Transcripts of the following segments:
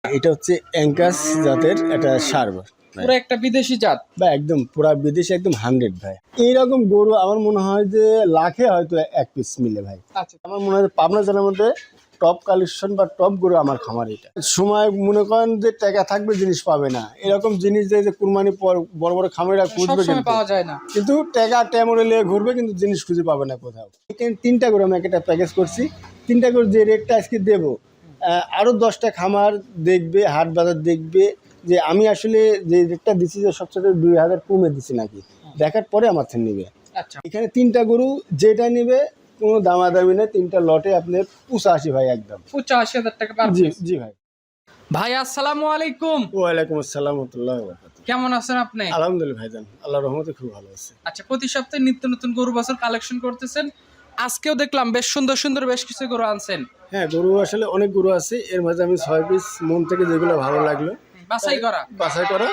এটা হচ্ছে অ্যাঙ্কাস জাতের একটা ষাঁড় পুরো একটা বিদেশি জাত বা একদম পুরা বিদেশি একদম 100 ভাই। এইরকম গরু আমার মনে হয় যে লাখে হয়তো এক পিস মিলে ভাই। আচ্ছা আমার মনে হয় পাবনা জেলার মধ্যে টপ কালেকশন বা টপ গরু আমার খামার। এটা সময় মনে করেন যে টাকা থাকবে জিনিস পাবে না, এরকম জিনিস যে কুরবানি পর বড় বড় খামারিরা খুঁজবে সবসময় পাওয়া যায় না। কিন্তু টাকা টেমরে নিয়ে ঘুরবে কিন্তু জিনিস খুঁজে পাবে না কোথাও। এখানে 3টা গরু আমি একটা প্যাকেজ করছি। 3টা গরু যে রেটটা আজকে দেবো, আরও 10টা খামার দেখবে, হাট বাজার দেখবে যে আমি আসলে যে রেটটা দিচ্ছি যে সবচেয়ে 2000 কমে দিচ্ছি নাকি, দেখার পরে আমার থেকে নেবে। আচ্ছা এখানে 3টা গরু যেটা নেবে কোনো দামাদামি নেই, 3টা লটে আপনার 85 ভাই একদম 85,000 টাকা পার জি পিস। জি ভাই। ভাই আসসালামু আলাইকুম। ওয়ালাইকুম আসসালাম ওয়া রাহমাতুল্লাহি ওয়া বারাকাতুহু। কেমন আছেন আপনি? আলহামদুলিল্লাহ ভাইজান, আল্লাহর রহমতে খুব ভালো আছে। আচ্ছা, প্রতি সপ্তাহে নিত্য নতুন গরু বাছুর কালেকশন করতেছেন, আজকেও দেখলাম বেশ সুন্দর সুন্দর বেশ কিছু গরু আনছেন। হ্যাঁ, গরু আসলে অনেক গরু আছে, এর মাঝে আমি 6 পিস মন থেকে যেগুলো ভালো লাগলো বাছাই করা। বাছাই করা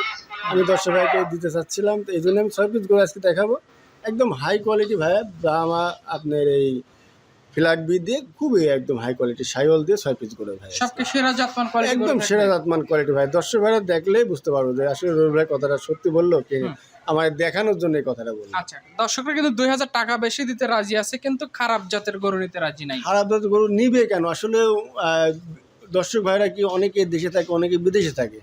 আমি দর্শক ভাইকে দিতে চাচ্ছিলাম, তো এই জন্য আমি 6 পিস গরু আজকে দেখাবো। একদম হাই কোয়ালিটি ভাই, দামা আপনার এই ফ্ল্যাগ বি দিয়ে খুবই একদম হাই কোয়ালিটি সাইওয়াল দিয়ে 6 পিস গরু ভাই, সবকে সেরা জাতমান কোয়ালিটি একদম সেরা জাতমান কোয়ালিটি ভাই। দর্শক ভাইরা দেখলেই বুঝতে পারবো যে আসলে রবি ভাই কথাটা সত্যি বললো কি আমার দেখানোর জন্য এই কথাটা বললো। আচ্ছা, দর্শকরা কিন্তু 2000 টাকা বেশি দিতে রাজি আছে, কিন্তু খারাপ জাতের গরু নিতে রাজি নাই। খারাপ জাতের গরু নিবে কেন আসলে? দর্শক ভাইরা কি অনেকে দেশে থাকে, অনেকে বিদেশে থাকে।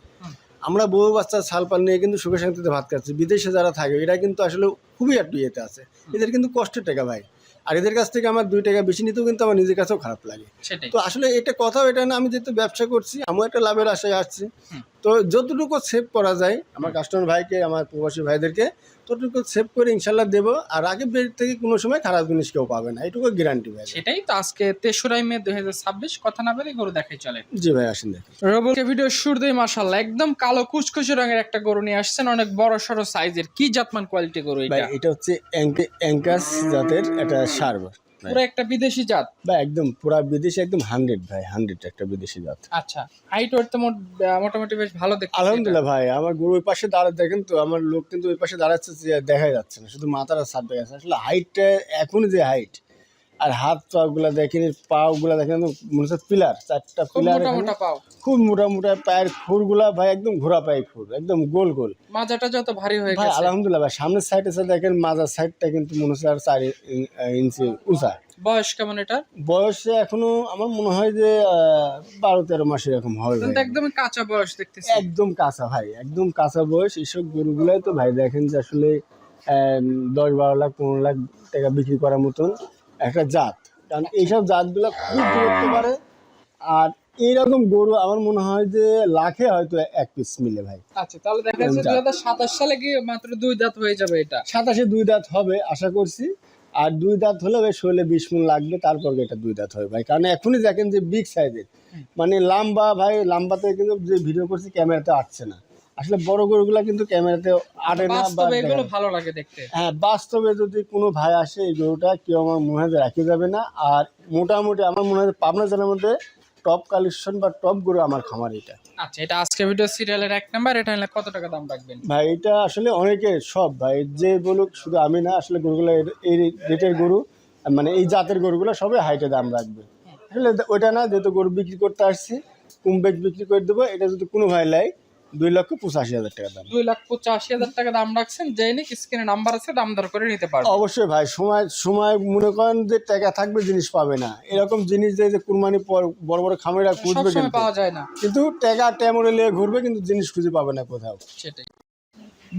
আমরা বউ বাচ্চা ছালপাল নিয়ে কিন্তু সুখে শান্তিতে ভাত খাচ্ছি। বিদেশে যারা থাকে এরা কিন্তু আসলে খুবই একটু ইয়েতে আছে, এদের কিন্তু কষ্টের টাকা ভাই। আর এদের কাছ থেকে আমার 2 টাকা বেশি নিতেও কিন্তু আমার নিজের কাছেও খারাপ লাগে। সেটাই। তো আসলে এটা কথাও এটা না, আমি যেহেতু ব্যবসা করছি আমিও একটা লাভের আশায় আসছি। তো যতটুকু সেভ করা যায় আমার কাস্টমার ভাইকে, আমার প্রবাসী ভাইদেরকে ততটুকু সেভ করে ইনশাল্লাহ দেবো। আর আগে বের থেকে কোনো সময় খারাপ জিনিস কেউ পাবে না, এটুকু গ্যারান্টি ভাই। সেটাই তো। আজকে 3রা মে 2026, কথা না বলে গরু দেখাই চলে। জি ভাই, আসেন দেখেন। রবুলকে ভিডিও শুরুতেই মাশাআল্লাহ একদম কালো কুচকুচে রঙের একটা গরু নিয়ে আসছেন, অনেক বড় সড়ো সাইজের। কি জাতমান কোয়ালিটি গরু ভাই এটা? এটা হচ্ছে অ্যাঙ্কাস জাতের একটা ষাঁড় পুরো একটা বিদেশি জাত বা একদম পুরা বিদেশি একদম 100 ভাই, 100 একটা বিদেশি জাত। আচ্ছা, হাইট ওয়েট তো মোটামুটি বেশ ভালো দেখতে। আলহামদুলিল্লাহ ভাই, আমার গরু ওই পাশে দাঁড়ায় দেখেন তো, আমার লোক কিন্তু ওই পাশে দাঁড়াচ্ছে যে দেখাই যাচ্ছে না, শুধু মাথাটা সাপ দেখা যাচ্ছে। আসলে হাইটটা এখন যে হাইট, আর হাত পা গুলা দেখেন, পা গুলা দেখেন মনে হচ্ছে পিলার, 4টা খুব পিলার, মোটা মোটা পাও, খুব মোটা মোটা পায়ের খুরগুলা ভাই, একদম ঘোড়া পায়ের খুর, একদম গোল গোল। মাজাটা যত ভারী হয়ে ভাই গেছে। আলহামদুলিল্লাহ ভাই, সামনের সাইডে দেখেন মাজার সাইডটা কিন্তু মনে হচ্ছে আর 4 ইঞ্চি উঁচা। বয়স কেমন এটা? বয়সে এখনো আমার মনে হয় যে 12-13 মাস এরকম হবে কিন্তু ভাই। একদমই কাঁচা বয়স দেখতেছি। একদম কাঁচা ভাই, একদম কাঁচা বয়স। এইসব গরুগুলাই তো ভাই দেখেন যে আসলে 10-12 লাখ 15 লাখ টাকা বিক্রি করার মতন একটা জাত। কারণ এইসব জাতগুলো খুব দূরত্ব পারে। আর এইরকম গরু আমার মনে হয় যে লাখে হয়তো এক পিস মিলে ভাই। আচ্ছা, তাহলে দেখা যাচ্ছে 2027 সালে কি মাত্র 2 দাঁত হয়ে যাবে এটা? 27-এ 2 দাঁত হবে আশা করছি। আর 2 দাঁত হলে ভাই শরীরে 20 মণ লাগবে, তারপর এটা 2 দাঁত হবে ভাই। কারণ এখনই দেখেন যে বিগ সাইজের, মানে লম্বা ভাই, লম্বাতে কিন্তু যে ভিডিও করছি ক্যামেরাতে আসছে না। আসলে বড় গরুগুলা কিন্তু ক্যামেরাতে আটে না, বা বাস্তবে এগুলো ভালো লাগে দেখতে। হ্যাঁ, বাস্তবে যদি কোনো ভাই আসে এই গরুটা কেউ আমার মনে হয় রাখে যাবে না। আর মোটামুটি আমার মনে হয় পাবনা জেলার মধ্যে টপ কালেকশন বা টপ গরু আমার খামার এটা। আচ্ছা, এটা আজকে ভিডিও সিরিয়ালের 1 নাম্বার। এটা নিলে কত টাকা দাম রাখবেন ভাই? এটা আসলে অনেকে সব ভাই যে বলুক, শুধু আমি না, আসলে গরুগুলো এই রেটের গরু, মানে এই জাতের গরুগুলো সবাই হাইটে দাম রাখবে। আসলে ওইটা না, যেহেতু গরু বিক্রি করতে আসছি কম বেশ বিক্রি করে দেবো। এটা যদি কোনো ভাই লাই 2,85,000 টাকা দাম। 2,85,000 টাকা দাম রাখছেন। যে নিক স্ক্রিনে নাম্বার আছে, দাম দর করে নিতে পারবেন। অবশ্যই ভাই, সময় সময় মনে করেন যে টাকা থাকবে জিনিস পাবে না, এরকম জিনিস যে কুরবানি পর বড় বড় খামারিরা খুঁজবে সবসময় পাওয়া যায় না। কিন্তু টাকা টেমরে নিয়ে ঘুরবে কিন্তু জিনিস খুঁজে পাবে না কোথাও। সেটাই।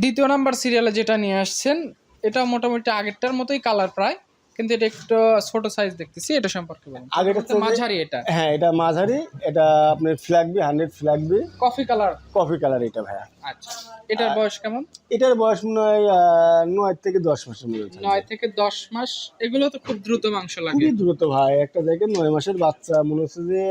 2 নাম্বার সিরিয়ালে যেটা নিয়ে আসছেন, এটা মোটামুটি আগেরটার মতোই কালার প্রায়, কিন্তু এটা একটু ছোট সাইজ দেখতেছি। এটা সম্পর্কে বলুন। আগেরটা এটা মাঝারি। এটা হ্যাঁ, এটা মাঝারি। এটা আপনার flag B, 100 flag B, coffee colour. Coffee colour এটা ভাইয়া। আচ্ছা, এটার বয়স কেমন? এটার বয়স মনে হয় 9 থেকে 10 মাসের মধ্যে। 9 থেকে 10 মাস। এগুলো তো খুব দ্রুত মাংস লাগে। খুবই দ্রুত ভাই। একটা দেখেন 9 মাসের বাচ্চা, মনে হচ্ছে যে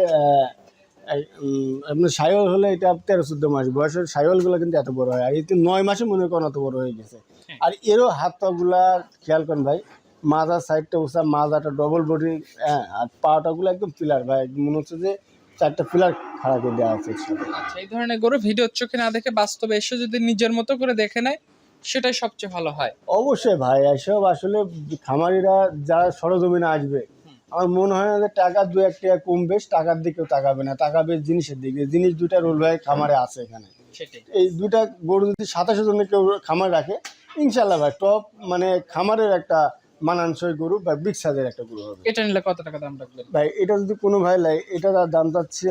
আপনার সাইওয়াল হলে এটা 13-14 মাস বয়সের সাইওয়াল গুলো কিন্তু এত বড় হয়, আর এই তো 9 মাসে মনে করেন অত বড় হয়ে গেছে। আর এরও হাত পা গুলা খেয়াল করেন ভাই, মাজার সাইডটা উঁচা, মাজাটা ডবল বডি, হ্যাঁ, আর পাটা গুলো একদম পিলার ভাই, মনে হচ্ছে যে 4টা পিলার খাড়া করে দেওয়া আছে। আচ্ছা, এই ধরনের গরু ভিডিওর চোখে না দেখে বাস্তবে এসে যদি নিজের মতো করে দেখে নেয়, সেটাই সবচেয়ে ভালো হয়। অবশ্যই ভাই, এসব আসলে খামারিরা যারা সরজমিনে আসবে আমার মনে হয় না যে টাকা 2-1 টাকা কম বেশ টাকার দিকেও তাকাবে না, তাকাবে জিনিসের দিকে। জিনিস দুইটা রোল ভাই খামারে আছে এখানে। সেটাই। এই দুইটা গরু যদি 27 জনের কেউ খামার রাখে, ইনশাল্লাহ ভাই টপ মানে খামারের একটা মানানসই গরু বা বিগ সাইজের একটা গরু হবে। এটা নিলে কত টাকা দাম রাখবেন? ভাই এটা যদি কোনো ভাই লাই, এটা দাম যাচ্ছে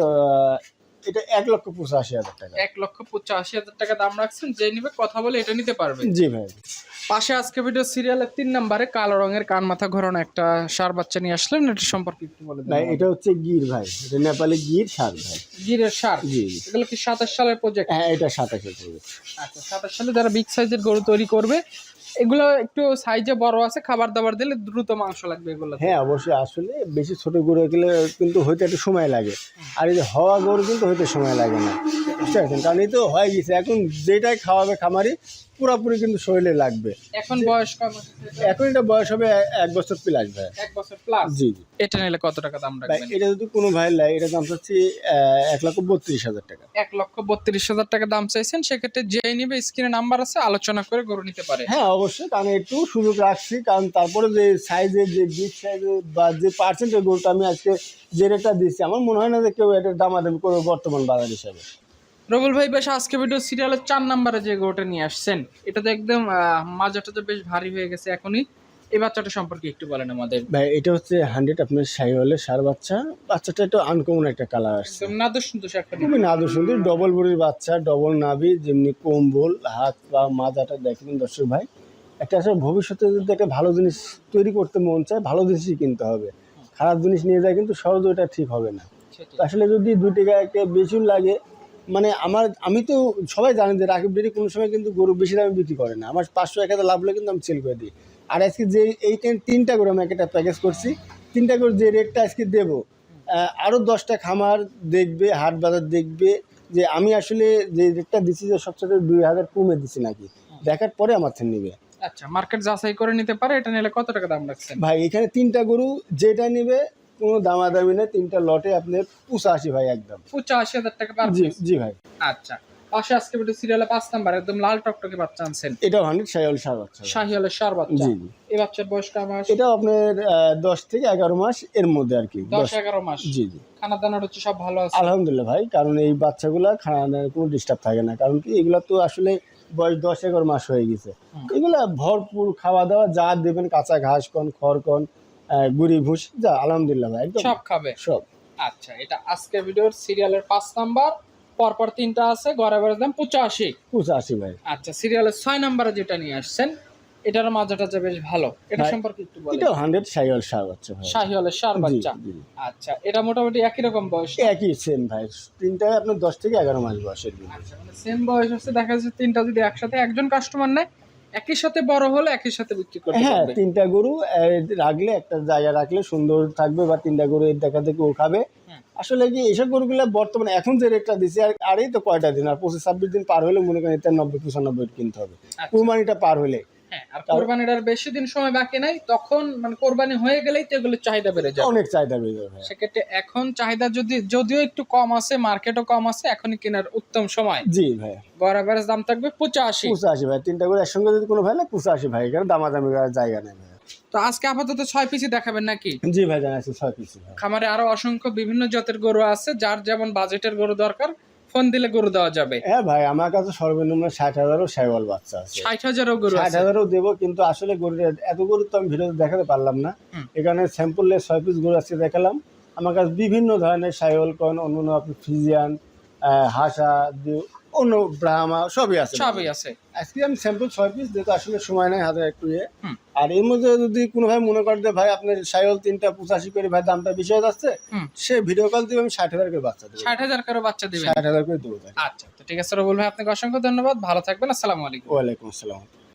এটা 1,85,000 টাকা। 1,85,000 টাকা দাম রাখছেন, যে নিবে কথা বলে এটা নিতে পারবে। জি ভাই। পাশে আজকে ভিডিও সিরিয়ালের 3 নম্বরে কালো রঙের কান মাথা ঘোরানো একটা ষাঁড় বাচ্চা নিয়ে আসলেন, এটা সম্পর্কে একটু বলে ভাই দেন। এটা হচ্ছে গির ভাই, এটা নেপালি গির ষাঁড় ভাই। গিরের ষাঁড়। জি। এগুলো কি 27 সালের প্রজেক্ট? হ্যাঁ এটা 27 পড়বে। আচ্ছা, 27 সালে যারা বিগ সাইজের গরু তৈরি করবে, এগুলো একটু সাইজে বড় আছে, খাবার দাবার দিলে দ্রুত মাংস লাগবে এগুলো। হ্যাঁ অবশ্যই, আসলে বেশি ছোট গরু গেলে কিন্তু হইতে একটু সময় লাগে, আর এই যে হওয়া গরু কিন্তু হইতে সময় লাগে না, বুঝতে পারছেন? কারণ এই তো হয়ে গেছে, এখন যেটাই খাওয়াবে খামারি পুরোপুরি কিন্তু শরীরে লাগবে। এখন বয়স কম আছে, এখন এটা বয়স হবে 1 বছর প্লাস ভাই। 1 বছর প্লাস। জি জি। এটা নিলে কত টাকা দাম ভাই রাখবেন? এটা যদি কোনো ভাই লাই, এটা দাম চাচ্ছি 1,32,000 টাকা। 1,32,000 টাকা দাম চাইছেন, সেক্ষেত্রে যে নিবে স্ক্রিনে নাম্বার আছে, আলোচনা করে গরু নিতে পারে। হ্যাঁ অবশ্যই, কারণ একটু সুযোগ রাখছি, কারণ তারপরে যে সাইজের যে বিগ সাইজের বা যে পার্সেন্টের গরুটা আমি আজকে যে রেটটা দিচ্ছি, আমার মনে হয় না যে কেউ এটার দামাদামি করবে বর্তমান বাজার হিসাবে। রবুল ভাই, বেশ আজকে ভিডিও সিরিয়ালের 4 নম্বরে যে গরুটা নিয়ে আসছেন, এটা তো একদম মাজাটা তো বেশ ভারী হয়ে গেছে এখনই। এই বাচ্চাটা সম্পর্কে একটু বলেন আমাদের। ভাই এটা হচ্ছে 100 আপনার শাহিওয়ালের ষাঁড় বাচ্চা। বাচ্চাটা একটু আনকমন একটা কালার আসছে, একদম নাদুস সুন্দর একটা। খুবই নাদুর সুন্দর, ডবল বডির বাচ্চা, ডবল নাভি, যেমনি কম্বল, হাত পা মাজাটা দেখবেন দর্শক ভাই। একটা আসলে ভবিষ্যতে যদি একটা ভালো জিনিস তৈরি করতে মন চায়, ভালো জিনিসই কিনতে হবে। খারাপ জিনিস নিয়ে যায় কিন্তু সহজে ওটা ঠিক হবে না। তো আসলে যদি 2 টাকা একটা বেশি লাগে, মানে আমি তো সবাই জানেন যে রাকিব ডেইরি কোনো সময় কিন্তু গরু বেশি দামে বিক্রি করে না। আমার 500-1000 লাভ হলে কিন্তু আমি সেল করে দিই। আর আজকে যে এই 3টা গরু আমি একটা প্যাকেজ করছি, 3টা গরু যে রেটটা আজকে দেবো, আরও 10টা খামার দেখবে, হাট বাজার দেখবে যে আমি আসলে যে রেটটা দিচ্ছি যে সবচেয়ে 2,000 কমে দিচ্ছি নাকি, দেখার পরে আমার থেকে নেবে। আচ্ছা, মার্কেট যাচাই করে নিতে পারে। এটা নিলে কত টাকা দাম রাখছেন? ভাই এখানে 3টা গরু যেটা নেবে কোনো দামাদামি নেই, 3টা লটে আপনার 85 ভাই একদম। 85,000 টাকা পার জি পিস। জি ভাই। আচ্ছা, পাশে আজকে ভিডিও সিরিয়ালে 5 নাম্বার একদম লাল টকটকে বাচ্চা আনছেন, এটাও 100 শাহিওয়াল ষাঁড় বাচ্চা। শাহিওয়ালের ষাঁড় বাচ্চা। জি জি। এই বাচ্চার বয়স কেমন? এটাও আপনার 10 থেকে 11 মাস এর মধ্যে আর কি। 10-11 মাস। জি জি। খানা দানার হচ্ছে সব ভালো আছে? আলহামদুলিল্লাহ ভাই, কারণ এই বাচ্চাগুলা খাওয়ানোর কোনো ডিস্টার্ব থাকে না, কারণ কি এগুলা তো আসলে বয়স 10-11 মাস হয়ে গেছে। এগুলা ভরপুর খাওয়া দাওয়া, যা দেবেন কাঁচা ঘাস কন, খড় কন, গুড়ি ভুষ, যা আলহামদুলিল্লাহ ভাই একদম সব খাবে সব। আচ্ছা, এটা আজকে ভিডিওর সিরিয়ালের 5 নাম্বার, পরপর 3টা আছে, গড়ে গড়ে দাম 85 ভাই। আচ্ছা, সিরিয়ালের 6 নাম্বারে যেটা নিয়ে আসছেন, এটার মাজাটা যে বেশ ভালো, এটা ভাই, সম্পর্কে একটু বলেন। এটাও 100 শাহিওয়াল ষাঁড় বাচ্চা ভাই। শাহিওয়ালের ষাঁড় জি, বাচ্চা। জি। আচ্ছা, এটা মোটামুটি একই রকম বয়স? একই সেম ভাই, 3টায় আপনার 10 থেকে 11 মাস বয়সের গরু। আচ্ছা, মানে সেম বয়স হচ্ছে, দেখা যাচ্ছে 3টা যদি একসাথে একজন কাস্টমার নেয়, একই সাথে বড় হলে একই সাথে বিক্রি করতে হ্যাঁ, পারবে। 3টা গরু রাখলে একটা জায়গা রাখলে সুন্দর থাকবে, বা 3টা গরু এর দেখা দেখে ও খাবে। আসলে কি এইসব গরুগুলো বর্তমানে এখন যে রেটটা দিচ্ছে, আর এই তো কয়টা দিন, আর 25-26 দিন পার হলে মনে করেন এটা 90-95 কিনতে হবে কুরবানিটা পার হলে। হ্যাঁ, আর কোরবানির আর বেশি দিন সময় বাকি নাই, তখন মানে কোরবানি হয়ে গেলেই তো এগুলোর চাহিদা বেড়ে যায়, অনেক চাহিদা বেড়ে যাবে। সেক্ষেত্রে এখন চাহিদা যদিও একটু কম আছে, মার্কেটও কম আছে, এখনই কেনার উত্তম সময়। জি ভাই। বরাবরের দাম থাকবে 85 ভাই, 3টা গরু একসঙ্গে যদি কোনো ভাই না 85 ভাই, এখানে দামাদামি করার জায়গা নেই ভাই। তো আজকে আপাতত 6 পিসই দেখাবেন নাকি? জি ভাই, জানাচ্ছি 6 পিস ভাই। খামারে আরো অসংখ্য বিভিন্ন জাতের গরু আছে, যার যেমন বাজেটের গরু দরকার ফোন দিলে গরু দেওয়া যাবে। হ্যাঁ ভাই, আমার কাছে সর্বনিম্ন 60,000ও শাহিওয়াল বাচ্চা আছে। 60,000ও গরু আছে? 60,000ও দেবো, কিন্তু আসলে গরুর এত গরু তো আমি ভিডিওতে দেখাতে পারলাম না। এখানে স্যাম্পলে 6 পিস গরু আজকে দেখালাম। আমার কাছে বিভিন্ন ধরনের শাহিওয়াল কন, অন্য আপনি ফ্রিজিয়ান, হাসা, অন্য ব্রাহ্মা সবই আছে। আজকে আমি স্যাম্পল 6 পিস, যেহেতু আসলে সময় নাই হাতে একটু আর এর মধ্যে যদি কোনো ভাই মনে করে যে ভাই আপনার শাহিওয়াল 3টা 85 করে ভাই দামটা বেশি হয়ে যাচ্ছে, সে ভিডিও কল দিবে, আমি 60,000 করে বাচ্চা দেবো। 60,000 করে বাচ্চা দিবেন? 60,000 করে দেবো। আচ্ছা, তো ঠিক আছে রবুল ভাই, আপনাকে অসংখ্য ধন্যবাদ, ভালো থাকবেন, আসসালামু আলাইকুম। ওয়ালাইকুম আসসালাম।